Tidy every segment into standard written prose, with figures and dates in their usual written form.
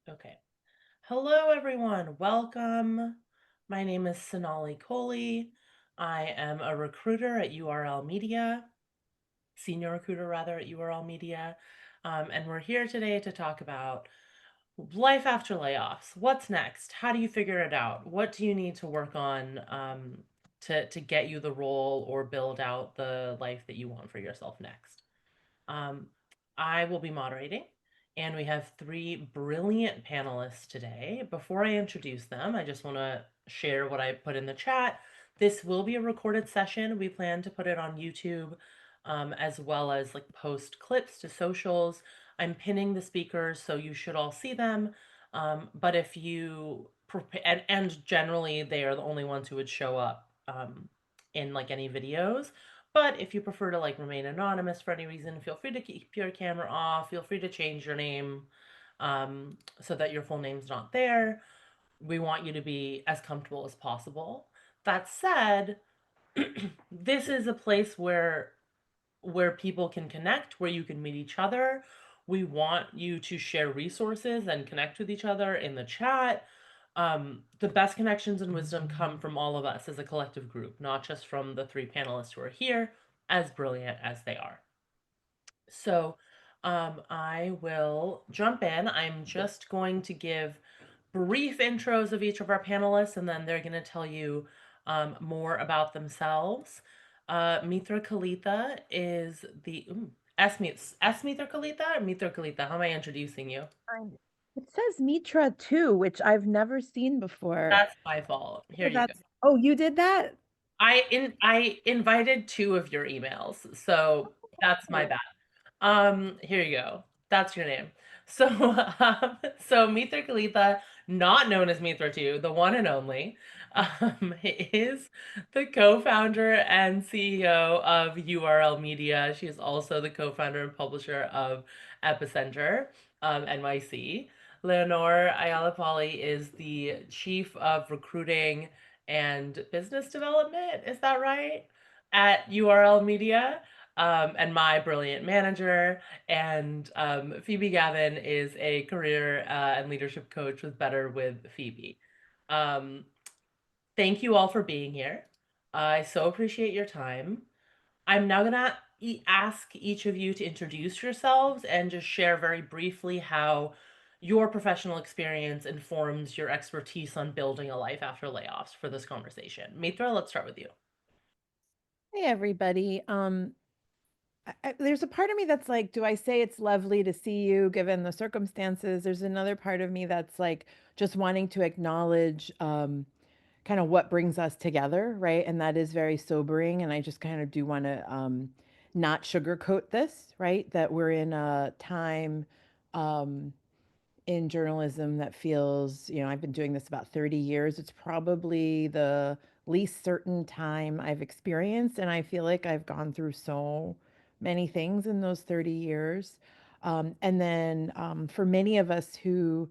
Okay. Hello, everyone. Welcome. My name is Sonali Kohli. I am a recruiter at URL Media, senior recruiter rather at URL Media. And we're here today to talk about life after layoffs. What's next? How do you figure it out? What do you need to work on to get you the role or build out the life that you want for yourself next? Um, I will be moderating, and we have three brilliant panelists today. Before I introduce them, I just want to share what I put in the chat. This will be a recorded session. We plan to put it on YouTube, as well as like post clips to socials. I'm pinning the speakers, so you should all see them. But if you prepare, and generally they are the only ones who would show up in like any videos. But if you prefer to like remain anonymous for any reason, feel free to keep your camera off. Feel free to change your name so that your full name's not there. We want you to be as comfortable as possible. That said, this is a place where people can connect, where you can meet each other. We want you to share resources and connect with each other in the chat. The best connections and wisdom come from all of us as a collective group, not just from the three panelists who are here, as brilliant as they are. So I will jump in. I'm just going to give brief intros of each of our panelists, and then they're going to tell you more about themselves. Mitra Kalita is the S Mitra Kalita or Mitra Kalita. How am I introducing you? Kind It says Mitra too, which I've never seen before. That's my fault. Here So you go. oh, you did that? I invited two of your emails, so that's my Oh, bad. Here you go. That's your name. So, so Mitra Kalita, not known as Mitra 2, the one and only, is the co-founder and CEO of URL Media. She is also the co-founder and publisher of Epicenter, NYC. Leonor Ayala Polley is the chief of recruiting and business development. Is that right? At URL Media and my brilliant manager. And Phoebe Gavin is a career and leadership coach with Better with Phoebe. Um, Thank you all for being here. I so appreciate your time. I'm now going to ask each of you to introduce yourselves and just share very briefly how your professional experience informs your expertise on building a life after layoffs for this conversation. Mitra, let's start with you. hey everybody. There's a part of me that's like, do I say it's lovely to see you given the circumstances? There's another part of me that's like just wanting to acknowledge kind of what brings us together, right? And that is very sobering. And I just kind of do want to not sugarcoat this, right? That we're in a time um, in journalism that feels, I've been doing this about 30 years. It's probably the least certain time I've experienced. And I feel like I've gone through so many things in those 30 years. And then for many of us who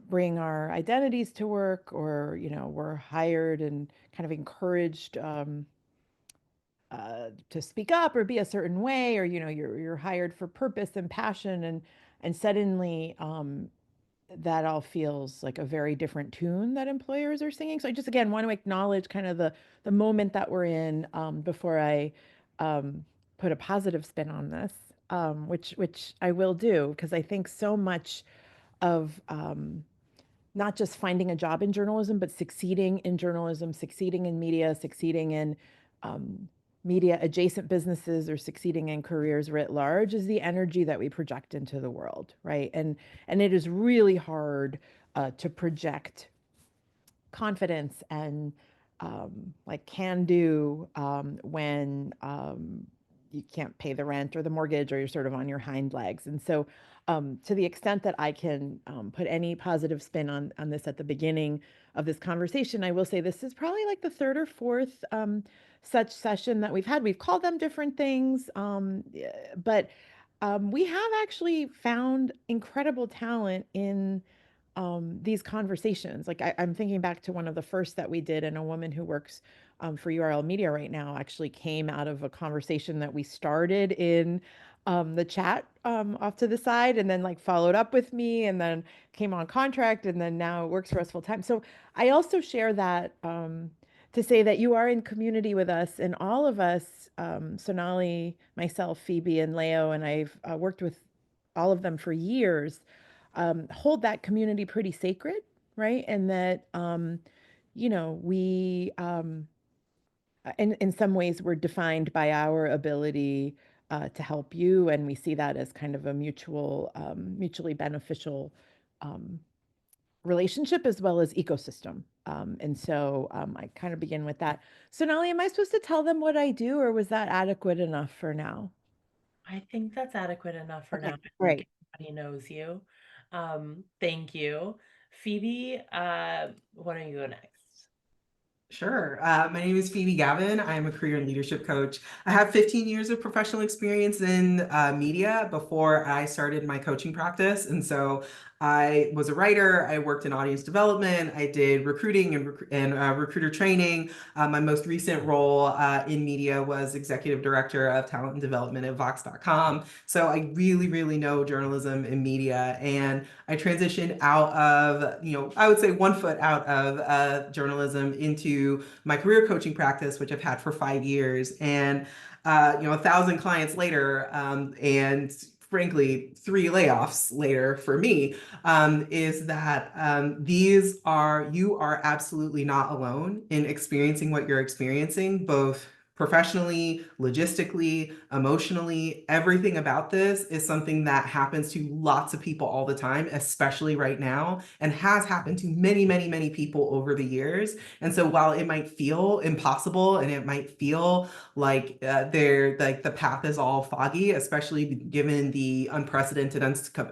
bring our identities to work or, we're hired and kind of encouraged to speak up or be a certain way, or, you're hired for purpose and passion. And suddenly that all feels like a very different tune that employers are singing. So I just again want to acknowledge kind of the moment that we're in before I put a positive spin on this, which I will do because I think so much of not just finding a job in journalism, but succeeding in journalism, succeeding in media, succeeding in um, media adjacent businesses, or succeeding in careers writ large is the energy that we project into the world, right? And it is really hard to project confidence and like can do when you can't pay the rent or the mortgage, or you're sort of on your hind legs. And so, to the extent that I can put any positive spin on this at the beginning of this conversation, I will say this is probably like the third or fourth such session that we've had. We've called them different things, but we have actually found incredible talent in these conversations. Like I'm thinking back to one of the first that we did, and a woman who works for URL Media right now actually came out of a conversation that we started in the chat off to the side, and then like followed up with me, and then came on contract, and then now works for us full time. So I also share that to say that you are in community with us, and all of us, Sonali, myself, Phoebe, and Leo, and I've worked with all of them for years, hold that community pretty sacred, right? And that, we, in some ways, we're defined by our ability to help you, and we see that as kind of a mutually beneficial um, relationship as well as ecosystem. And so I kind of begin with that. So, Nali, am I supposed to tell them what I do, or was that adequate enough for now? I think that's adequate enough for now. Okay, I think great. everybody knows you. Thank you. Phoebe, why don't you go next? Sure. My name is Phoebe Gavin. I am a career and leadership coach. I have 15 years of professional experience in media before I started my coaching practice. And so I was a writer. I worked in audience development. I did recruiting and recruiter training. My most recent role in media was executive director of talent and development at Vox.com. So I really, really know journalism and media. And I transitioned out of, I would say 1 foot out of journalism into my career coaching practice, which I've had for 5 years. And, 1,000 clients later, and frankly, 3 layoffs later for me, is that you are absolutely not alone in experiencing what you're experiencing, both professionally, logistically, emotionally. Everything about this is something that happens to lots of people all the time, especially right now, and has happened to many, many, many people over the years. And so while it might feel impossible and it might feel like the path is all foggy, especially given the unprecedented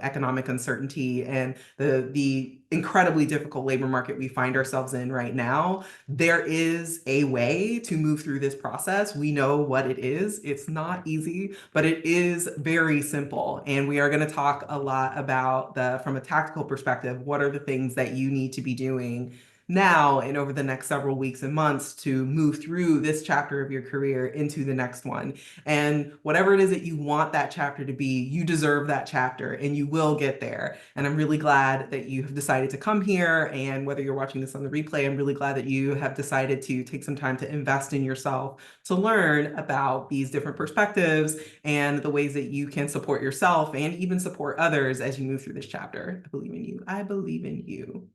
economic uncertainty and the incredibly difficult labor market we find ourselves in right now, there is a way to move through this process. We know what it is. It's not easy, but it is very simple. And we are going to talk a lot about from a tactical perspective, what are the things that you need to be doing now and over the next several weeks and months to move through this chapter of your career into the next one. And whatever it is that you want that chapter to be, you deserve that chapter and you will get there. And I'm really glad that you have decided to come here. And whether you're watching this on the replay, I'm really glad that you have decided to take some time to invest in yourself to learn about these different perspectives and the ways that you can support yourself and even support others as you move through this chapter. I believe in you. I believe in you.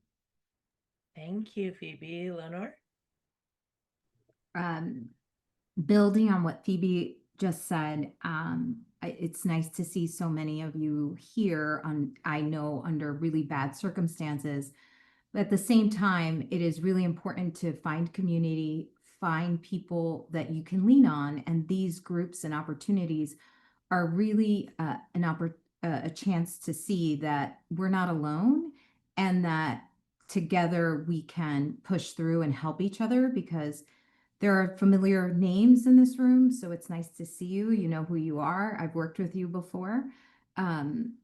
Thank you, Phoebe. Leonor? Building on what Phoebe just said, it's nice to see so many of you here I know under really bad circumstances. But at the same time, it is really important to find community, find people that you can lean on. And these groups and opportunities are really a chance to see that we're not alone and that together we can push through and help each other, because there are familiar names in this room, so it's nice to see you. You know who you are. I've worked with you before. I'm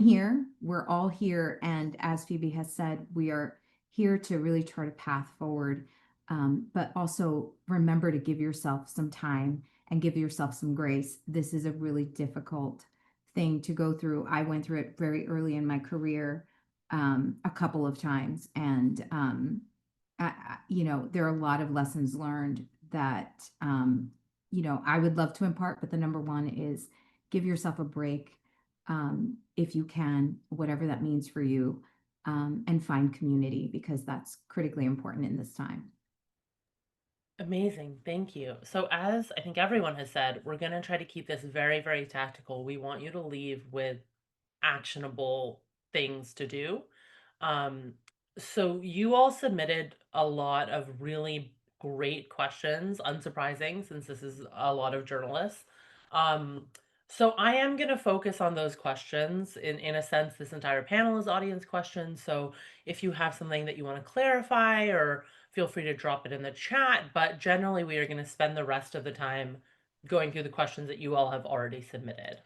here. We're all here. And as Phoebe has said, we are here to really chart a path forward. But also remember to give yourself some time and give yourself some grace. This is a really difficult thing to go through. I went through it very early in my career, a couple of times. And there are a lot of lessons learned that, I would love to impart, but the number one is give yourself a break, if you can, whatever that means for you, and find community, because that's critically important in this time. Amazing. Thank you. So, as I think everyone has said, we're going to try to keep this very, very tactical. We want you to leave with actionable things to do. Um, so you all submitted a lot of really great questions, unsurprising since this is a lot of journalists. Um, so I am going to focus on those questions. In a sense, this entire panel is audience questions. So if you have something that you want to clarify, or feel free to drop it in the chat. But generally, we are going to spend the rest of the time going through the questions that you all have already submitted.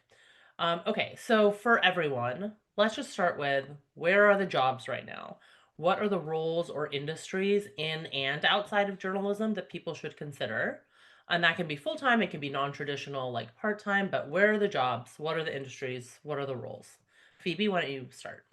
Okay, so for everyone, let's just start with, where are the jobs right now? What are the roles or industries in and outside of journalism that people should consider? And that can be full-time, it can be non-traditional, like part-time, but where are the jobs? What are the industries? What are the roles? Phoebe, why don't you start?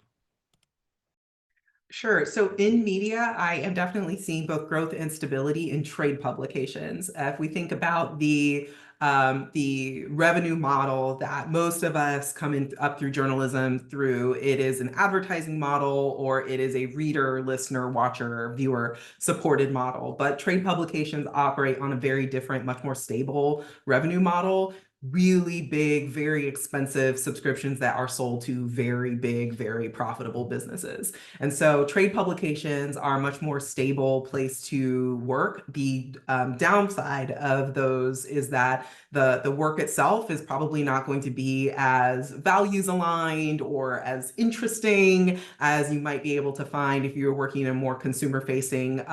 Sure. So in media, I am definitely seeing both growth and stability in trade publications. If we think about the revenue model that most of us come in up through journalism through, it is an advertising model or it is a reader, listener, watcher, viewer supported model. But trade publications operate on a very different, much more stable revenue model. Really big, very expensive subscriptions that are sold to very big, very profitable businesses. And so trade publications are a much more stable place to work. The downside of those is that the work itself is probably not going to be as values aligned or as interesting as you might be able to find if you're working in a more consumer facing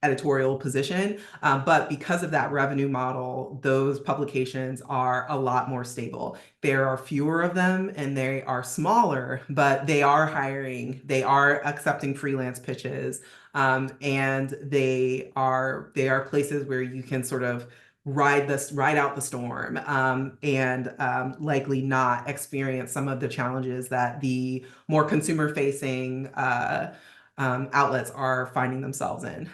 editorial position. But because of that revenue model, those publications are a lot more stable. There are fewer of them and they are smaller, but they are hiring, they are accepting freelance pitches, and they are places where you can sort of ride out the storm, and likely not experience some of the challenges that the more consumer facing outlets are finding themselves in.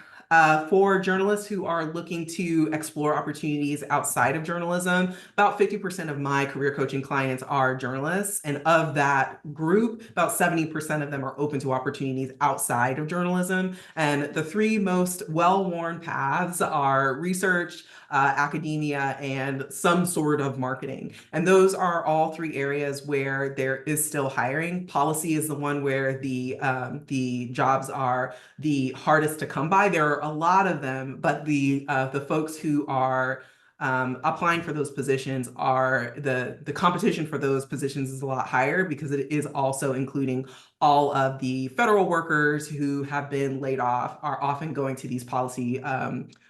For journalists who are looking to explore opportunities outside of journalism, about 50% of my career coaching clients are journalists. And of that group, about 70% of them are open to opportunities outside of journalism. And the three most well-worn paths are research, academia, and some sort of marketing. And those are all three areas where there is still hiring. Policy is the one where the jobs are the hardest to come by. There are a lot of them, but the folks who are applying for those positions are the competition for those positions is a lot higher because it is also including all of the federal workers who have been laid off are often going to these policy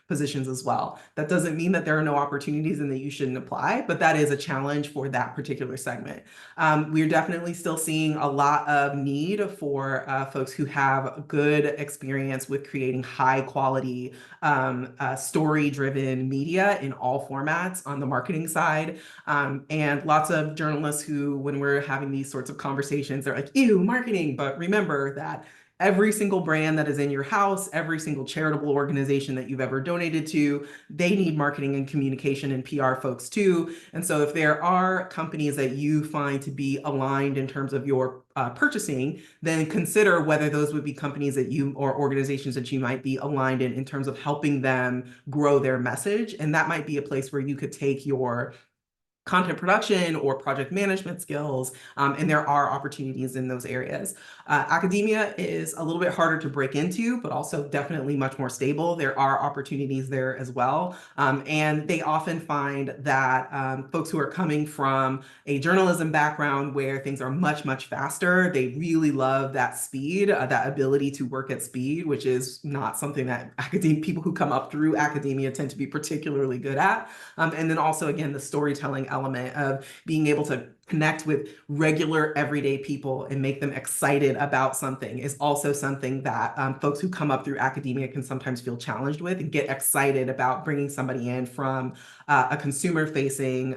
positions as well. That doesn't mean that there are no opportunities and that you shouldn't apply, but that is a challenge for that particular segment. We're definitely still seeing a lot of need for folks who have good experience with creating high quality story-driven media in all formats on the marketing side. And lots of journalists who, when we're having these sorts of conversations, they're like, ew, marketing. But remember that every single brand that is in your house, every single charitable organization that you've ever donated to, they need marketing and communication and PR folks too. And so if there are companies that you find to be aligned in terms of your purchasing, then consider whether those would be companies that you or organizations that you might be aligned in terms of helping them grow their message. And that might be a place where you could take your content production or project management skills, and there are opportunities in those areas. Academia is a little bit harder to break into, but also definitely much more stable. There are opportunities there as well, and they often find that folks who are coming from a journalism background where things are much, much faster, they really love that speed, that ability to work at speed, which is not something that people who come up through academia tend to be particularly good at. And then also, again, the storytelling element of being able to connect with regular everyday people and make them excited about something is also something that folks who come up through academia can sometimes feel challenged with and get excited about bringing somebody in from a consumer facing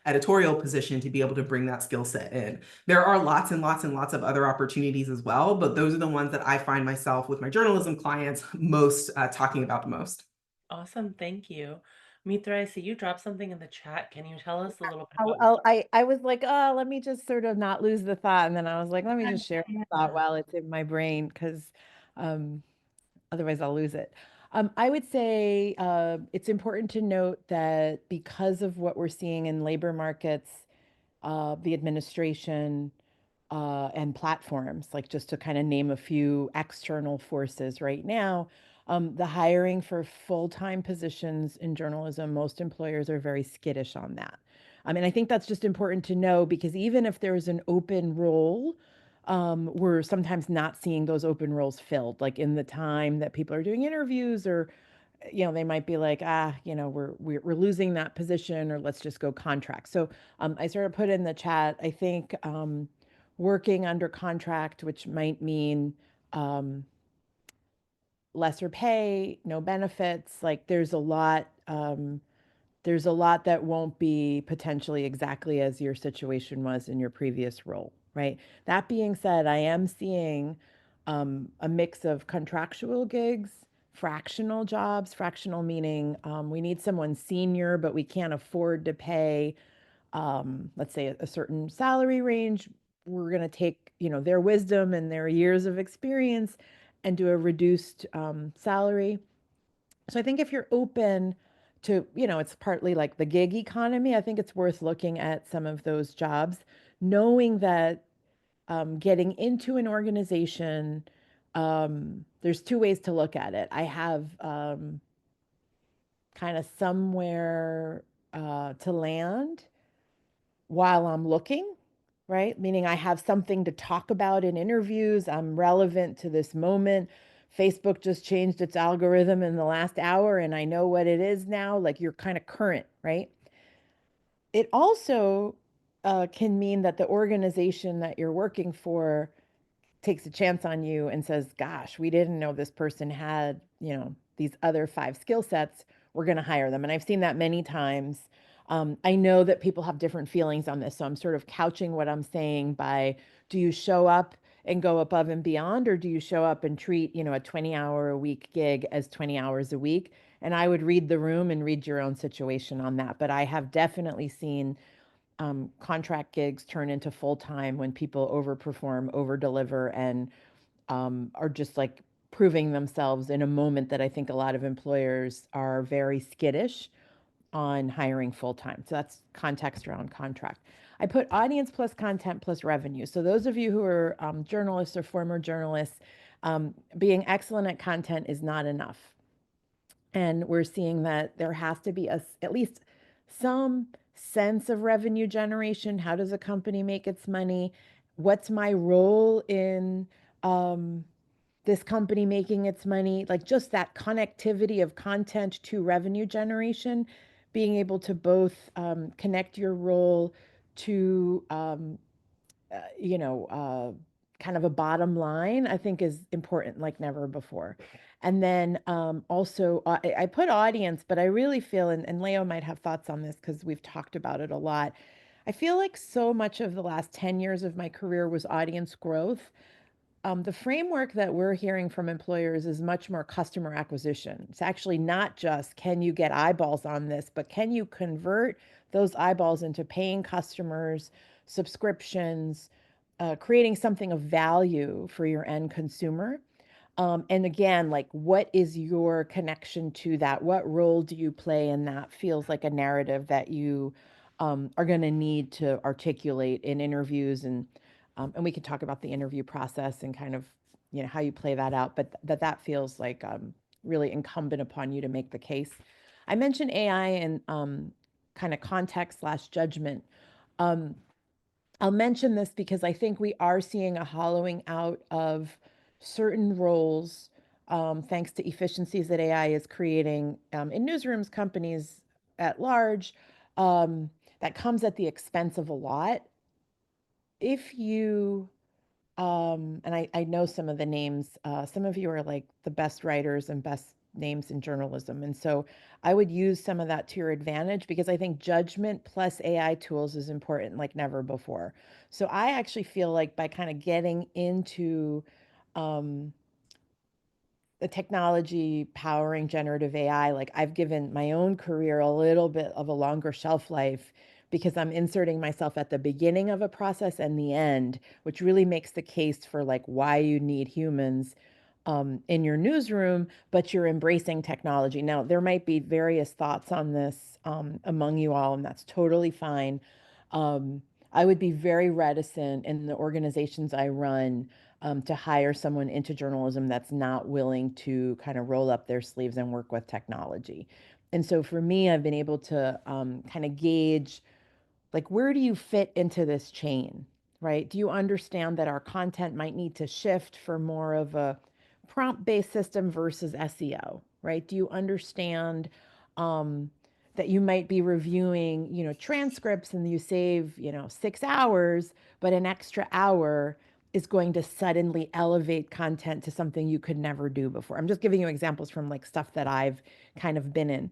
editorial position to be able to bring that skill set in. There are lots and lots and lots of other opportunities as well, but those are the ones that I find myself with my journalism clients most talking about the most. Awesome, thank you. Mitra, I see you dropped something in the chat. Can you tell us a little bit about I was like, oh, let me just sort of not lose the thought. And then I was like, let me just share the thought while it's in my brain because otherwise I'll lose it. I would say it's important to note that because of what we're seeing in labor markets, the administration, and platforms, like just to kind of name a few external forces right now, the hiring for full-time positions in journalism, most employers are very skittish on that. I mean, I think that's just important to know because even if there's an open role, we're sometimes not seeing those open roles filled, like in the time that people are doing interviews or they might be like, we're losing that position or let's just go contract. So I sort of put in the chat, I think working under contract, which might mean lesser pay, no benefits. Like there's a lot that won't be potentially exactly as your situation was in your previous role, right? That being said, I am seeing a mix of contractual gigs, fractional jobs, fractional meaning we need someone senior, but we can't afford to pay, let's say, a certain salary range. We're going to take, their wisdom and their years of experience and do a reduced salary. So I think if you're open to, it's partly like the gig economy, I think it's worth looking at some of those jobs, knowing that getting into an organization, there's two ways to look at it. I have kind of somewhere to land while I'm looking, right? Meaning I have something to talk about in interviews. I'm relevant to this moment. Facebook just changed its algorithm in the last hour and I know what it is now. Like you're kind of current, right? It also can mean that the organization that you're working for takes a chance on you and says, gosh, we didn't know this person had, these other 5 skill sets. We're going to hire them. And I've seen that many times. I know that people have different feelings on this. So I'm sort of couching what I'm saying by, do you show up and go above and beyond, or do you show up and treat, a 20-hour-a-week gig as 20 hours a week? And I would read the room and read your own situation on that. But I have definitely seen contract gigs turn into full-time when people overperform, over-deliver, and are just like proving themselves in a moment that I think a lot of employers are very skittish on hiring full-time. So that's context around contract. I put audience plus content plus revenue. So those of you who are journalists or former journalists, being excellent at content is not enough. And we're seeing that there has to be at least some sense of revenue generation. How does a company make its money? What's my role in this company making its money? Like just that connectivity of content to revenue generation, being able to both connect your role to kind of a bottom line, I think is important like never before. And then also, I put audience, but I really feel, and Leo might have thoughts on this because we've talked about it a lot. I feel like so much of the last 10 years of my career was audience growth. The framework that we're hearing from employers is much more customer acquisition. It's actually not just, can you get eyeballs on this, but can you convert those eyeballs into paying customers, subscriptions, creating something of value for your end consumer? And again, like, what is your connection to that? What role do you play in that? Feels like a narrative that you are going to need to articulate in interviews, and we can talk about the interview process and kind of, how you play that out. But that feels like really incumbent upon you to make the case. I mentioned AI and kind of context/judgment. I'll mention this because I think we are seeing a hollowing out of certain roles, thanks to efficiencies that AI is creating in newsrooms, companies at large, that comes at the expense of a lot. If you, and I know some of the names, some of you are like the best writers and best names in journalism. And so I would use some of that to your advantage because I think judgment plus AI tools is important like never before. So I actually feel like by kind of getting into um, the technology powering generative AI, like I've given my own career a little bit of a longer shelf life because I'm inserting myself at the beginning of a process and the end, which really makes the case for like why you need humans in your newsroom, but you're embracing technology. Now, there might be various thoughts on this among you all, and that's totally fine. I would be very reticent in the organizations I run to hire someone into journalism that's not willing to kind of roll up their sleeves and work with technology. And so for me, I've been able to kind of gauge, like, where do you fit into this chain, right? Do you understand that our content might need to shift for more of a prompt-based system versus SEO, right? Do you understand that you might be reviewing, transcripts and you save, 6 hours, but an extra hour is going to suddenly elevate content to something you could never do before. I'm just giving you examples from like stuff that I've kind of been in.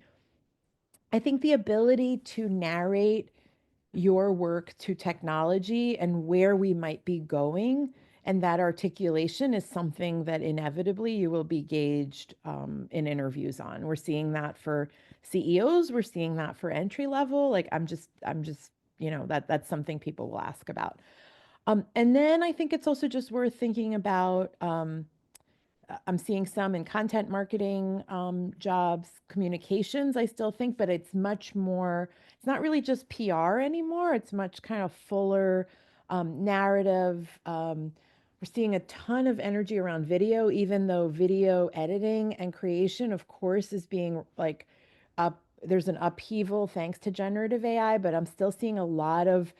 I think the ability to narrate your work to technology and where we might be going, and that articulation is something that inevitably you will be gauged in interviews on. We're seeing that for CEOs. We're seeing that for entry level. Like I'm just, that's something people will ask about. And then I think it's also just worth thinking about, I'm seeing some in content marketing jobs, communications, I still think, but it's much more, it's not really just PR anymore. It's much kind of fuller narrative. We're seeing a ton of energy around video, even though video editing and creation, of course, is being like there's an upheaval thanks to generative AI, but I'm still seeing a lot of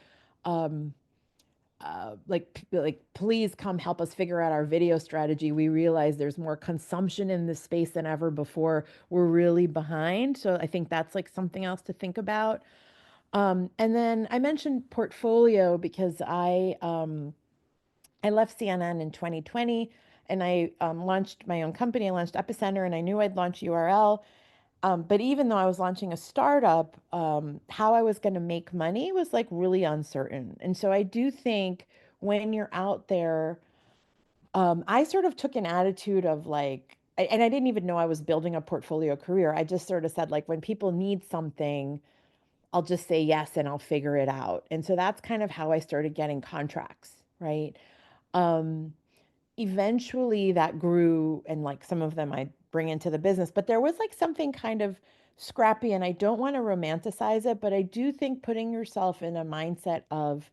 like please come help us figure out our video strategy. We realize there's more consumption in this space than ever before. We're really behind. So I think that's like something else to think about. And then I mentioned portfolio because I left CNN in 2020 and I launched my own company. I launched Epicenter and I knew I'd launch URL. But even though I was launching a startup, how I was going to make money was like really uncertain. And so I do think when you're out there, I sort of took an attitude of like, and I didn't even know I was building a portfolio career. I just sort of said, like, when people need something, I'll just say yes and I'll figure it out. And so that's kind of how I started getting contracts, right? Um, Eventually that grew and like some of them I bring into the business, but there was like something kind of scrappy and I don't want to romanticize it, but I do think putting yourself in a mindset of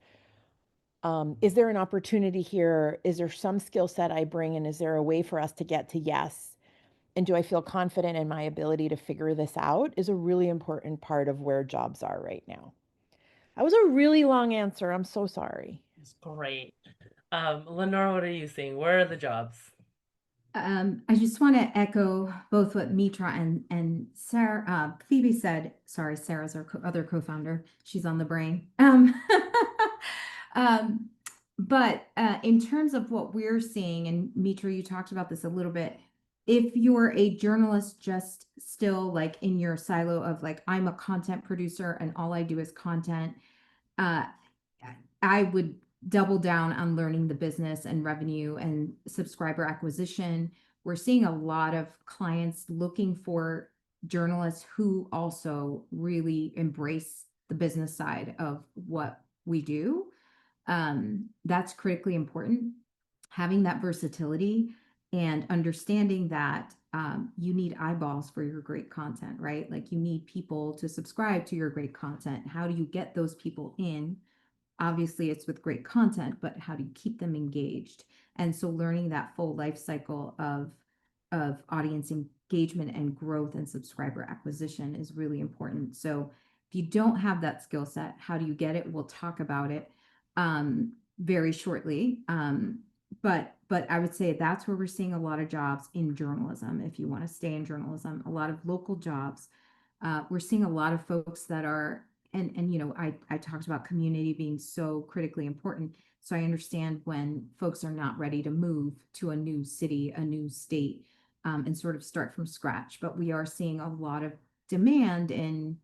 is there an opportunity here? Is there some skill set I bring and is there a way for us to get to yes? And do I feel confident in my ability to figure this out is a really important part of where jobs are right now. That was a really long answer. I'm so sorry. It's great. Leonor, what are you seeing? Where are the jobs? I just want to echo both what Mitra and Sarah, Phoebe said. Sorry, Sarah's our other co-founder. She's on the brain. But in terms of what we're seeing, and Mitra, you talked about this a little bit. If you're a journalist, just still like in your silo of like, I'm a content producer and all I do is content, I would double down on learning the business and revenue and subscriber acquisition. We're seeing a lot of clients looking for journalists who also really embrace the business side of what we do. That's critically important. Having that versatility and understanding that you need eyeballs for your great content, right? Like you need people to subscribe to your great content. How do you get those people in? Obviously it's with great content, but how do you keep them engaged? And so learning that full life cycle of audience engagement and growth and subscriber acquisition is really important. So if you don't have that skill set, how do you get it? We'll talk about it very shortly. But I would say that's where we're seeing a lot of jobs in journalism. If you want to stay in journalism, a lot of local jobs. We're seeing a lot of folks that are, and you know, I talked about community being so critically important. So I understand when folks are not ready to move to a new city, a new state, and sort of start from scratch. But we are seeing a lot of demand and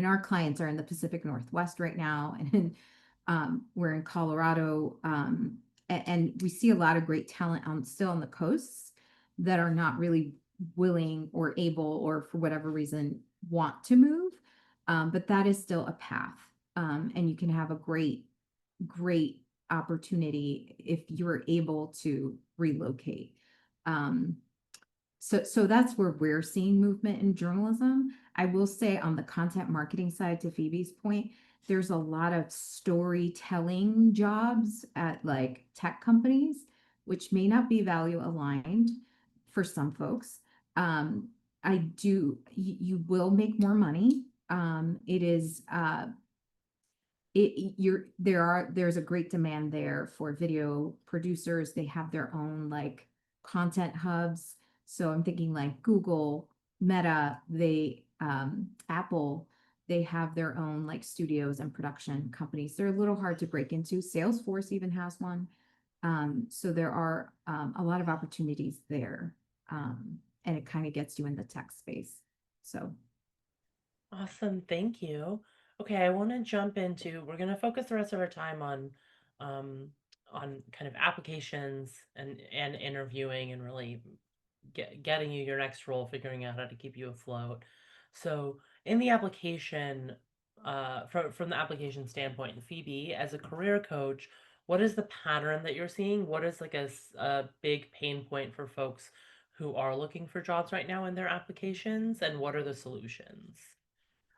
our clients are in the Pacific Northwest right now, and we're in Colorado, and we see a lot of great talent still on the coasts that are not really willing or able, or for whatever reason, want to move. But that is still a path, and you can have a great opportunity if you're able to relocate. So that's where we're seeing movement in journalism. I will say on the content marketing side, to Phoebe's point, there's a lot of storytelling jobs at like tech companies, which may not be value aligned for some folks. You will make more money. There's a great demand there for video producers. They have their own like content hubs. So I'm thinking like Google, Meta, Apple, they have their own like studios and production companies. They're a little hard to break into. Salesforce even has one. So there are a lot of opportunities there. And it kind of gets you in the tech space. So Awesome, thank you. Okay, I want to jump into, we're going to focus the rest of our time um on kind of applications and interviewing and really getting you your next role, figuring out how to keep you afloat. So, in the application, from the application standpoint, Phoebe, as a career coach, what is the pattern that you're seeing? What is like a big pain point for folks who are looking for jobs right now in their applications, and what are the solutions?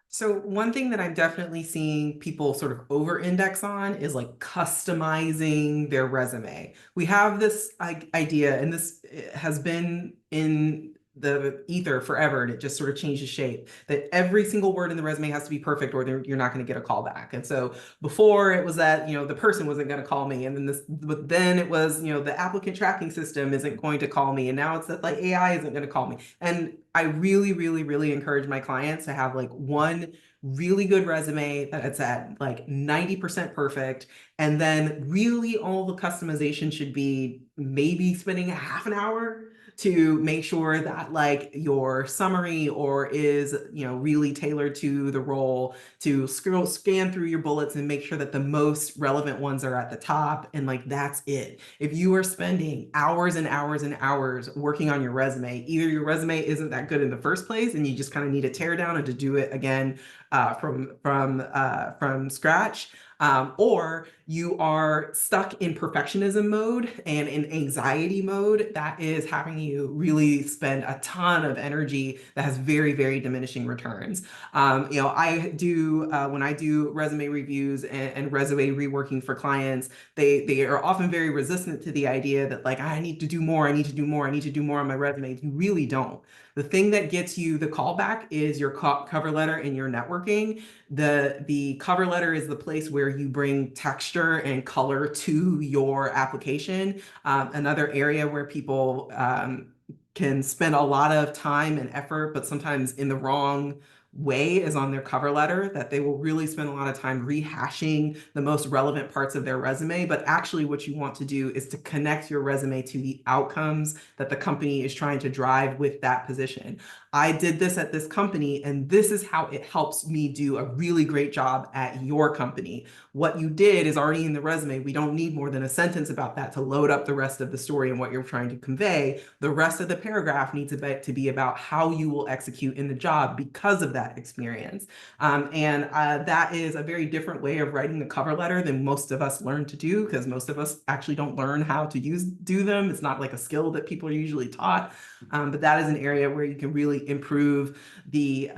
So one thing that I'm definitely seeing people sort of over-index on is like customizing their resume. We have this idea, and this has been in the ether forever, and it just sort of changes shape, that every single word in the resume has to be perfect or you're not going to get a call back. And so before it was that, the person wasn't going to call me, and but then it was, the applicant tracking system isn't going to call me, and now it's that like AI isn't going to call me. And I really, really, really encourage my clients to have like one really good resume that it's at like 90% perfect. And then really all the customization should be maybe spending a half an hour to make sure that like your summary or is, really tailored to the role, to scan through your bullets and make sure that the most relevant ones are at the top. And like, that's it. If you are spending hours and hours and hours working on your resume, either your resume isn't that good in the first place and you just kind of need a tear down and to do it again from scratch, or you are stuck in perfectionism mode and in anxiety mode that is having you really spend a ton of energy that has very, very diminishing returns. I do when I do resume reviews and resume reworking for clients, they are often very resistant to the idea that like I need to do more, I need to do more, I need to do more on my resume. You really don't. The thing that gets you the callback is your cover letter and your networking. The cover letter is the place where you bring texture and color to your application. Another area where people can spend a lot of time and effort, but sometimes in the wrong way, is on their cover letter, that they will really spend a lot of time rehashing the most relevant parts of their resume. But actually what you want to do is to connect your resume to the outcomes that the company is trying to drive with that position. I did this at this company, and this is how it helps me do a really great job at your company. What you did is already in the resume. We don't need more than a sentence about that to load up the rest of the story and what you're trying to convey. The rest of the paragraph needs to be about how you will execute in the job because of that experience. And that is a very different way of writing a cover letter than most of us learn to do, because most of us actually don't learn how to do them. It's not like a skill that people are usually taught. But that is an area where you can really improve the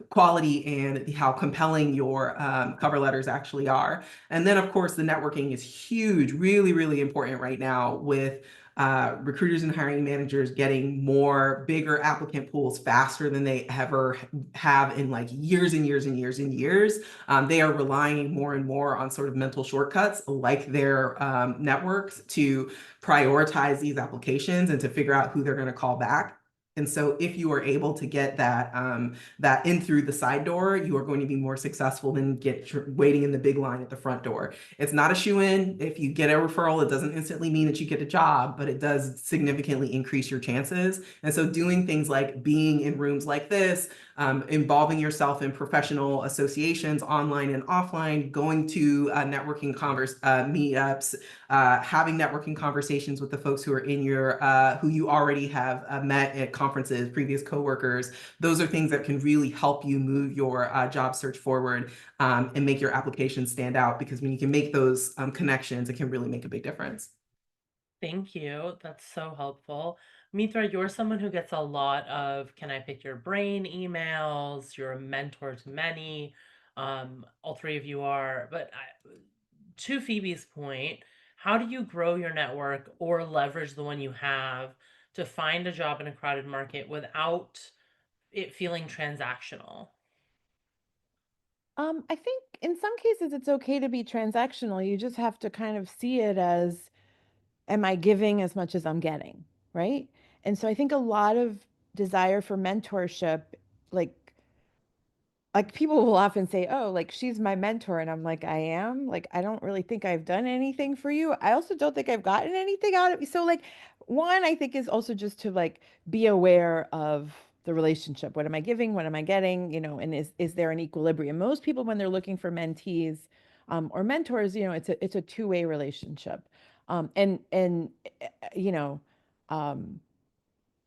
quality and how compelling your cover letters actually are. And then, of course, the networking is huge, really, really important right now with recruiters and hiring managers getting more bigger applicant pools faster than they ever have in like years and years and years and years. They are relying more and more on sort of mental shortcuts like their networks to prioritize these applications and to figure out who they're going to call back. And so if you are able to get that in through the side door, you are going to be more successful than waiting in the big line at the front door. It's not a shoe-in. If you get a referral, it doesn't instantly mean that you get a job, but it does significantly increase your chances. And so doing things like being in rooms like this, involving yourself in professional associations, online and offline, going to networking meetups, having networking conversations with the folks who are in your, who you already have met at conferences, previous coworkers. Those are things that can really help you move your job search forward and make your application stand out, because when you can make those connections, it can really make a big difference. Thank you. That's so helpful. Mitra, you're someone who gets a lot of "can I pick your brain" emails. You're a mentor to many. All three of you are. But to Phoebe's point, how do you grow your network or leverage the one you have to find a job in a crowded market without it feeling transactional? I think in some cases it's okay to be transactional. You just have to kind of see it as, am I giving as much as I'm getting? Right. And so I think a lot of desire for mentorship, like like people will often say, "Oh, like she's my mentor." And I'm like, "I am? Like I don't really think I've done anything for you. I also don't think I've gotten anything out of you." So like one I think is also just to like be aware of the relationship. What am I giving? What am I getting? You know, and is there an equilibrium? Most people when they're looking for mentees or mentors, you know, it's a two-way relationship. And you know, um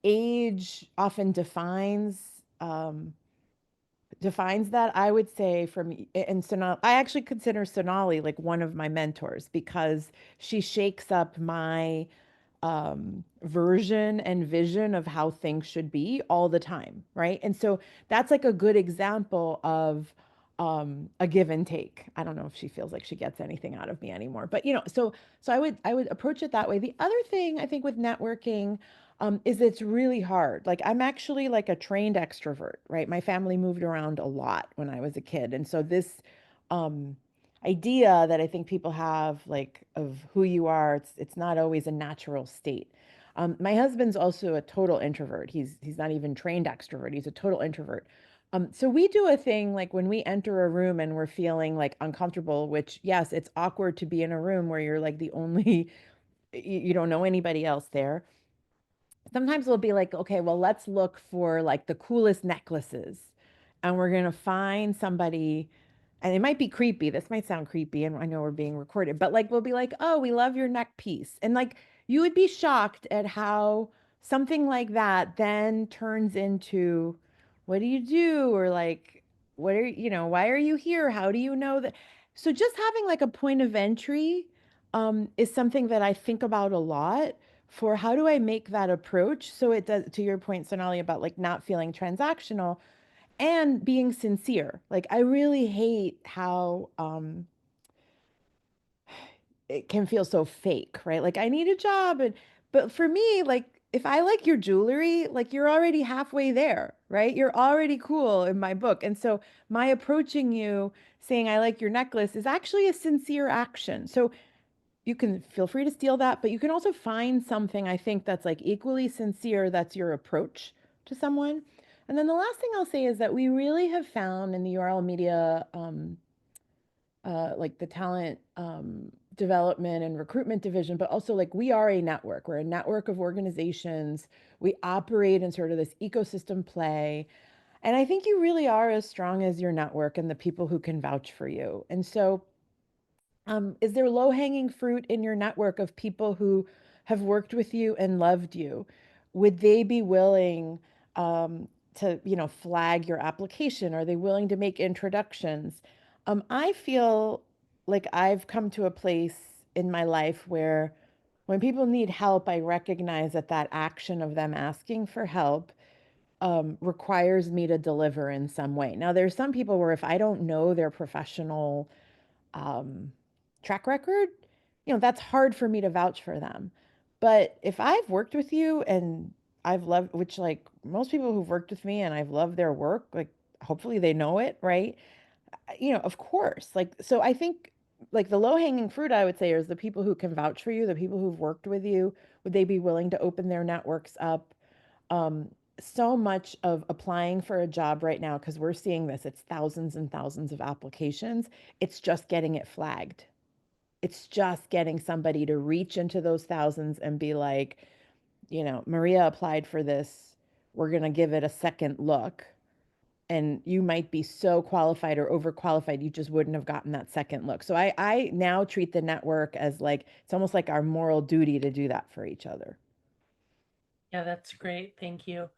age often defines that. I would say and Sonali, I actually consider Sonali like one of my mentors because she shakes up my version and vision of how things should be all the time, right? And so that's like a good example of a give and take. I don't know if she feels like she gets anything out of me anymore, but you know, so I would approach it that way. The other thing I think with networking is it's really hard. Like I'm actually like a trained extrovert, right? My family moved around a lot when I was a kid, and so this um, idea that I think people have like of who you are, it's not always a natural state. My husband's also a total introvert. He's not even trained extrovert. He's a total introvert. So we do a thing like when we enter a room and we're feeling like uncomfortable, which yes, it's awkward to be in a room where you're like the only you don't know anybody else there. Sometimes we'll be like, okay, well, let's look for like the coolest necklaces. And we're going to find somebody, and it might be creepy. This might sound creepy, and I know we're being recorded, but like we'll be like, oh, we love your neck piece. And like you would be shocked at how something like that then turns into what do you do? Or like, what are you know, why are you here? How do you know that? So just having like a point of entry is something that I think about a lot for how do I make that approach so it does, to your point, Sonali, about like not feeling transactional and being sincere. Like I really hate how it can feel so fake, right? Like I need a job, and but for me, like if I like your jewelry, like you're already halfway there, right? You're already cool in my book. And so my approaching you saying I like your necklace is actually a sincere action. So you can feel free to steal that, but you can also find something I think that's like equally sincere, that's your approach to someone. And then the last thing I'll say is that we really have found in the URL media, like the talent development and recruitment division, but also like we are a network. We're a network of organizations. We operate in sort of this ecosystem play. And I think you really are as strong as your network and the people who can vouch for you. And so is there low hanging fruit in your network of people who have worked with you and loved you? Would they be willing to, you know, flag your application? Are they willing to make introductions? I feel like I've come to a place in my life where when people need help, I recognize that that action of them asking for help requires me to deliver in some way. Now, there's some people where if I don't know their professional um, track record, you know, that's hard for me to vouch for them. But if I've worked with you and I've loved, which like most people who've worked with me and I've loved their work, like hopefully they know it, right? You know, of course. Like, so I think like the low hanging fruit, I would say, is the people who can vouch for you, the people who've worked with you. Would they be willing to open their networks up? Um, so much of applying for a job right now, because we're seeing this, it's thousands and thousands of applications. It's just getting it flagged. It's just getting somebody to reach into those thousands and be like, you know, Maria applied for this. We're going to give it a second look. And you might be so qualified or overqualified, you just wouldn't have gotten that second look. So I now treat the network as like, it's almost like our moral duty to do that for each other. Yeah, that's great. Thank you.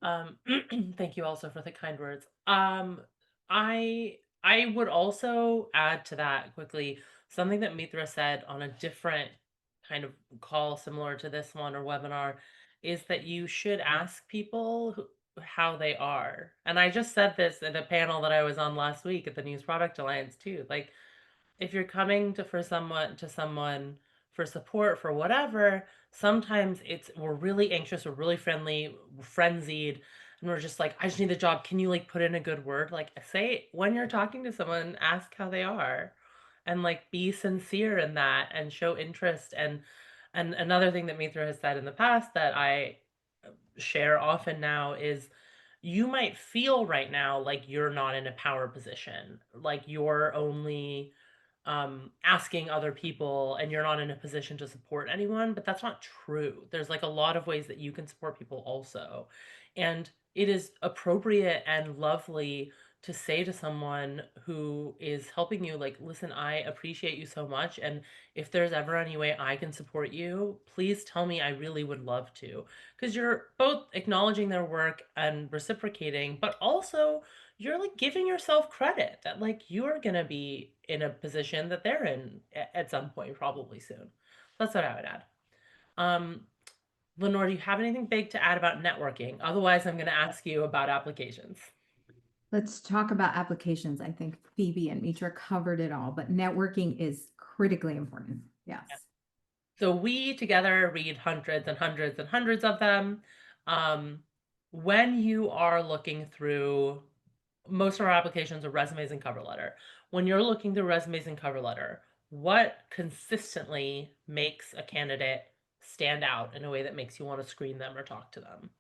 Thank you also for the kind words. I would also add to that quickly something that Mitra said on a different kind of call similar to this one or webinar is that you should ask people how they are. And I just said this at a panel that I was on last week at the News Product Alliance too. Like if you're coming to someone for support for whatever, sometimes it's we're really anxious, we're really friendly, we're frenzied, and we're just like, I just need the job. Can you like put in a good word? Like say when you're talking to someone, ask how they are and like be sincere in that and show interest. And another thing that Mitra has said in the past that I share often now is you might feel right now like you're not in a power position, like you're only asking other people and you're not in a position to support anyone, but that's not true. There's like a lot of ways that you can support people also. And it is appropriate and lovely to say to someone who is helping you, like, listen, I appreciate you so much. And if there's ever any way I can support you, please tell me. I really would love to. Because you're both acknowledging their work and reciprocating, but also you're like giving yourself credit that like you're gonna be in a position that they're in at some point, probably soon. That's what I would add. Um, Lenore, do you have anything big to add about networking? Otherwise, I'm gonna ask you about applications. Let's talk about applications. I think Phoebe and Mitra covered it all, but networking is critically important. Yes. So we together read hundreds and hundreds and hundreds of them. Um, when you are looking through most of our applications are resumes and cover letter. When you're looking through resumes and cover letter, what consistently makes a candidate stand out in a way that makes you want to screen them or talk to them?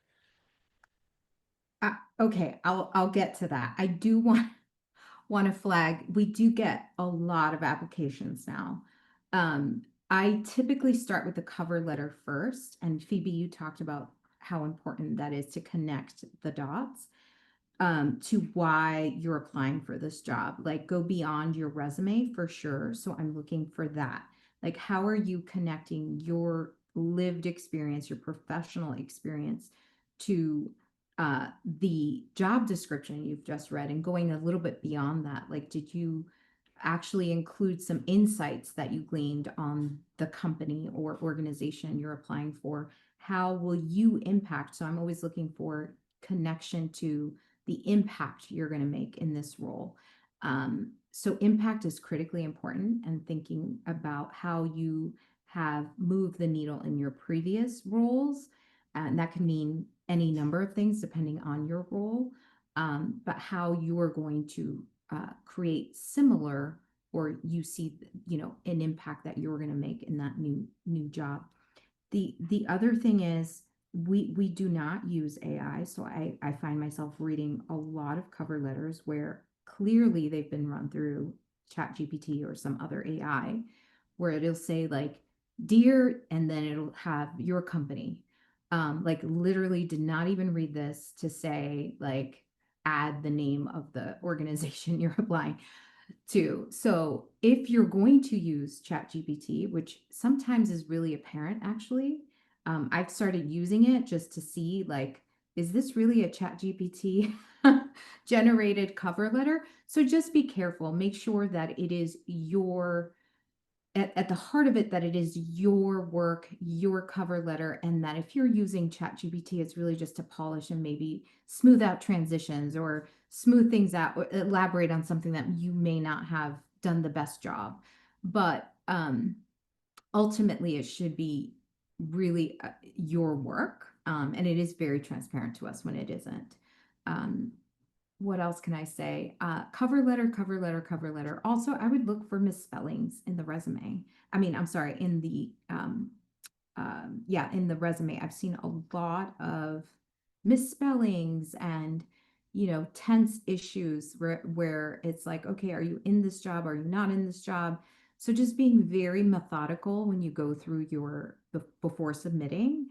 Okay, I'll get to that. I do want to flag, we do get a lot of applications now. I typically start with the cover letter first, and Phoebe, you talked about how important that is to connect the dots to why you're applying for this job. Like, go beyond your resume for sure. So I'm looking for that. Like, how are you connecting your lived experience, your professional experience to the job description you've just read, and going a little bit beyond that? Like, did you actually include some insights that you gleaned on the company or organization you're applying for? How will you impact? So I'm always looking for connection to the impact you're going to make in this role. So impact is critically important, and thinking about how you have moved the needle in your previous roles. And that can mean any number of things depending on your role, but how you are going to create similar, or you see, an impact that you're going to make in that new job. The other thing is, we do not use AI. So I find myself reading a lot of cover letters where clearly they've been run through ChatGPT or some other AI, where it'll say like, dear, and then it'll have your company. Like, literally did not even read this to say like, add the name of the organization you're applying to. So if you're going to use ChatGPT, which sometimes is really apparent actually, I've started using it just to see like, is this really a ChatGPT generated cover letter? So just be careful. Make sure that it is your at the heart of it, that it is your work, your cover letter, and that if you're using ChatGPT, it's really just to polish and maybe smooth out transitions or smooth things out or elaborate on something that you may not have done the best job. But ultimately, it should be really your work, and it is very transparent to us when it isn't. What else can I say? Cover letter, cover letter, cover letter. Also, I would look for misspellings in the resume. I mean, I'm sorry, in the in the resume. I've seen a lot of misspellings and tense issues where it's like, okay, are you in this job? Are you not in this job? So just being very methodical when you go through your before submitting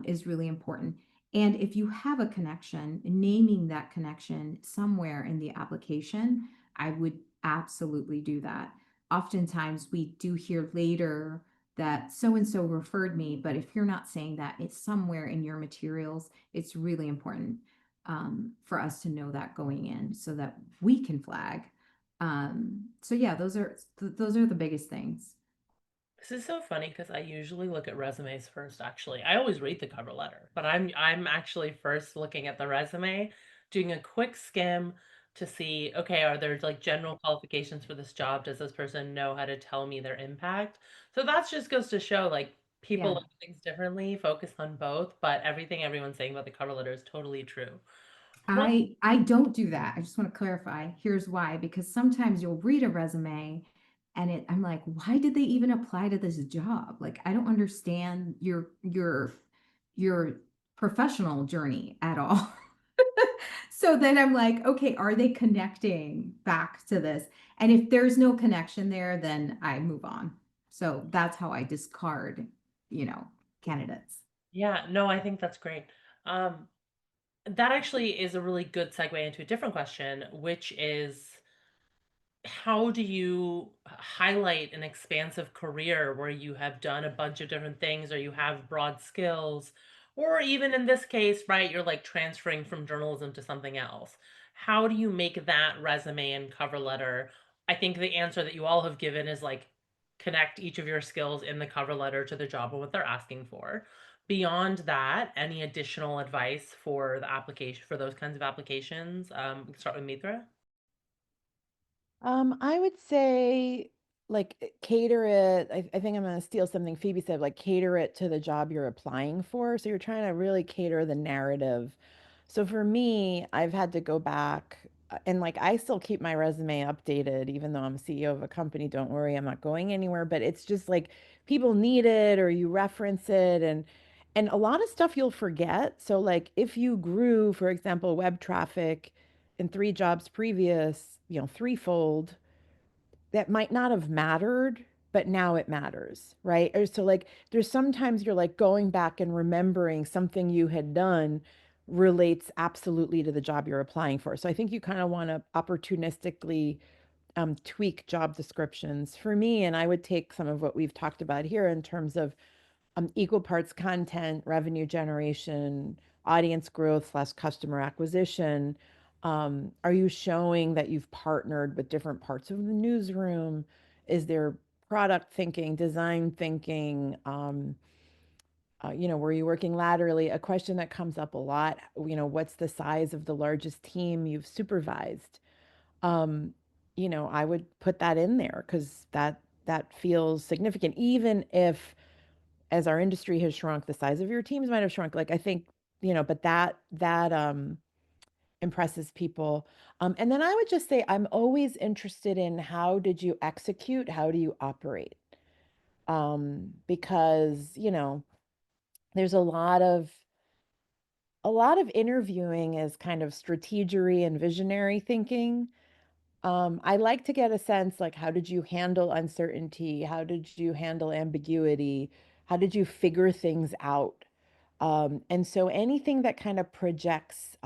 is really important. And if you have a connection, naming that connection somewhere in the application, I would absolutely do that. Oftentimes we do hear later that so and so referred me, but if you're not saying that, it's somewhere in your materials. It's really important for us to know that going in so that we can flag. So yeah, those are the biggest things. This is so funny because I usually look at resumes first, actually. I always read the cover letter, but I'm actually first looking at the resume, doing a quick skim to see, okay, are there like general qualifications for this job? Does this person know how to tell me their impact? So that just goes to show like people Yeah. look at things differently, focus on both, but everything everyone's saying about the cover letter is totally true. I don't do that. I just want to clarify. Here's why, because sometimes you'll read a resume and I'm like, why did they even apply to this job? Like, I don't understand your professional journey at all. So then I'm like, okay, are they connecting back to this? And if there's no connection there, then I move on. So that's how I discard, candidates. Yeah, no, I think that's great. Um, that actually is a really good segue into a different question, which is how do you highlight an expansive career where you have done a bunch of different things or you have broad skills, or even in this case, right, you're like transferring from journalism to something else? How do you make that resume and cover letter? I think the answer that you all have given is like connect each of your skills in the cover letter to the job and what they're asking for. Beyond that, any additional advice for the application for those kinds of applications? We can start with Mitra. I would say like cater it. I think I'm going to steal something Phoebe said, like cater it to the job you're applying for. So you're trying to really cater the narrative. So for me, I've had to go back and like I still keep my resume updated, even though I'm CEO of a company. Don't worry, I'm not going anywhere. But it's just like people need it or you reference it and a lot of stuff you'll forget. So like if you grew, for example, web traffic in 3 jobs previous, threefold, that might not have mattered, but now it matters, right? Or so like there's sometimes you're like going back and remembering something you had done relates absolutely to the job you're applying for. So I think you kind of want to opportunistically tweak job descriptions for me. And I would take some of what we've talked about here in terms of equal parts content, revenue generation, audience growth slash customer acquisition. Are you showing that you've partnered with different parts of the newsroom? Is there product thinking, design thinking? Were you working laterally? A question that comes up a lot, what's the size of the largest team you've supervised? Um, I would put that in there because that feels significant, even if as our industry has shrunk, the size of your teams might have shrunk. Like I think, but that impresses people. And then I would just say I'm always interested in how did you execute? How do you operate? Because, there's a lot of interviewing is kind of strategery and visionary thinking. I like to get a sense like, how did you handle uncertainty? How did you handle ambiguity? How did you figure things out? And so anything that kind of projects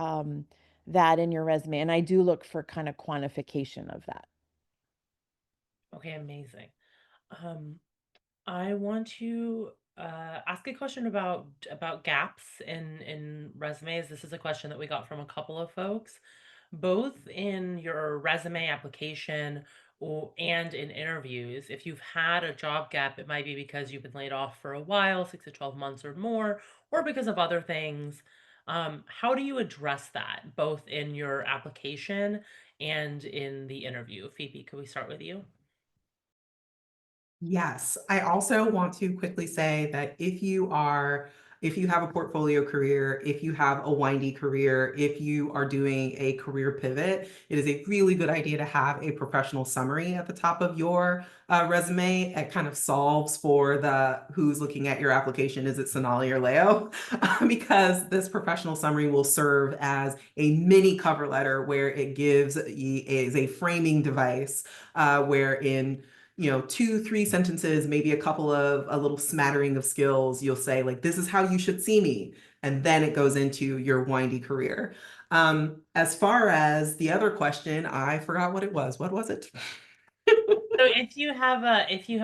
that in your resume, and I do look for kind of quantification of that. Okay, amazing. Um, I want to ask a question about gaps in resumes. This is a question that we got from a couple of folks, both in your resume application and in interviews. If you've had a job gap, it might be because you've been laid off for a while, 6 to 12 months or more, or because of other things. How do you address that, both in your application and in the interview? Phoebe, could we start with you? Yes, I also want to quickly say that if you have a portfolio career, if you have a windy career, if you are doing a career pivot, it is a really good idea to have a professional summary at the top of your resume. It kind of solves for the who's looking at your application. Is it Sonali or Leo? Because this professional summary will serve as a mini cover letter where it gives is a framing device wherein 2, 3 sentences, maybe a little smattering of skills. You'll say like, this is how you should see me. And then it goes into your windy career. As far as the other question, I forgot what it was. What was it? So if you have